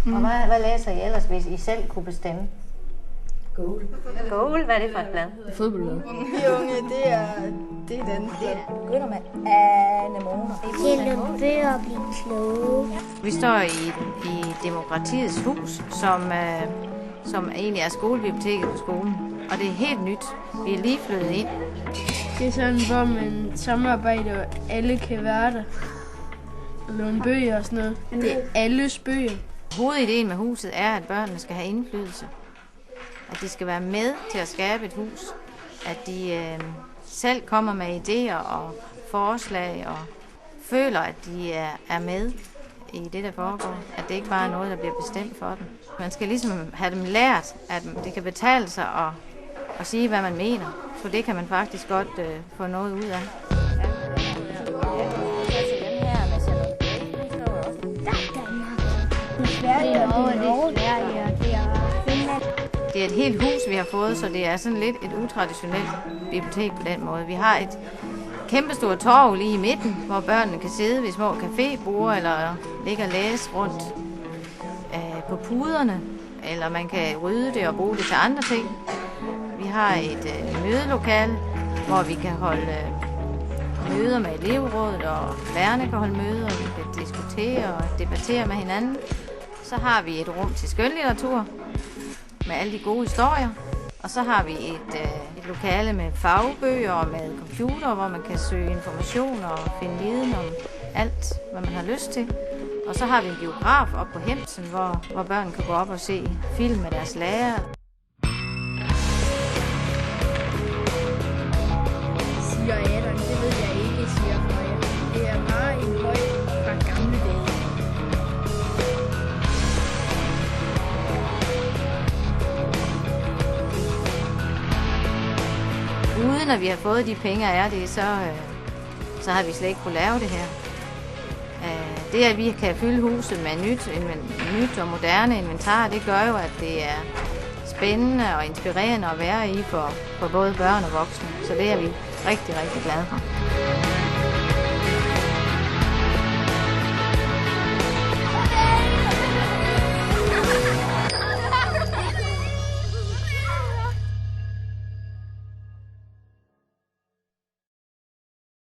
Og hvad læser I ellers, hvis I selv kunne bestemme? Goal. Goal, hvad er det for et blad? Fodboldblad. De unge, det er den. Det begynder med anemoner. Stille bøger og blive kloge. Vi står i Demokratiets Hus, som egentlig er skolebiblioteket på skolen. Og det er helt nyt. Vi er lige flyttet ind. Det er sådan, hvor man samarbejder, og alle kan være der. Og låne bøger og sådan noget. Det er alles bøger. Hovedideen med huset er, at børnene skal have indflydelse. At de skal være med til at skabe et hus. At de selv kommer med idéer og forslag og føler, at de er med i det, der foregår. At det ikke bare er noget, der bliver bestemt for dem. Man skal ligesom have dem lært, at det kan betale sig at sige, hvad man mener. For det kan man faktisk godt få noget ud af. Det er et helt hus, vi har fået, så det er sådan lidt et utraditionelt bibliotek på den måde. Vi har et kæmpestort torv lige i midten, hvor børnene kan sidde ved små caféborde eller ligge og læse rundt på puderne, eller man kan rydde det og bruge det til andre ting. Vi har et mødelokale, hvor vi kan holde møder med elevrådet, og lærerne kan holde møder, og vi kan diskutere og debattere med hinanden. Så har vi et rum til skønlitteratur med alle de gode historier. Og så har vi et lokale med fagbøger og med computer, hvor man kan søge information og finde viden om alt, hvad man har lyst til. Og så har vi en biograf oppe på Hemsen, hvor børn kan gå op og se film med deres lærer. Siger Adam, det ved jeg ikke, siger Freja. Det er bare en høj fra gamle dage. Uden at vi har fået de penge af det, så har vi slet ikke kunne lave det her. Det, at vi kan fylde huset med nyt og moderne inventar, det gør jo, at det er spændende og inspirerende at være i for både børn og voksne. Så det er vi rigtig, rigtig glade for.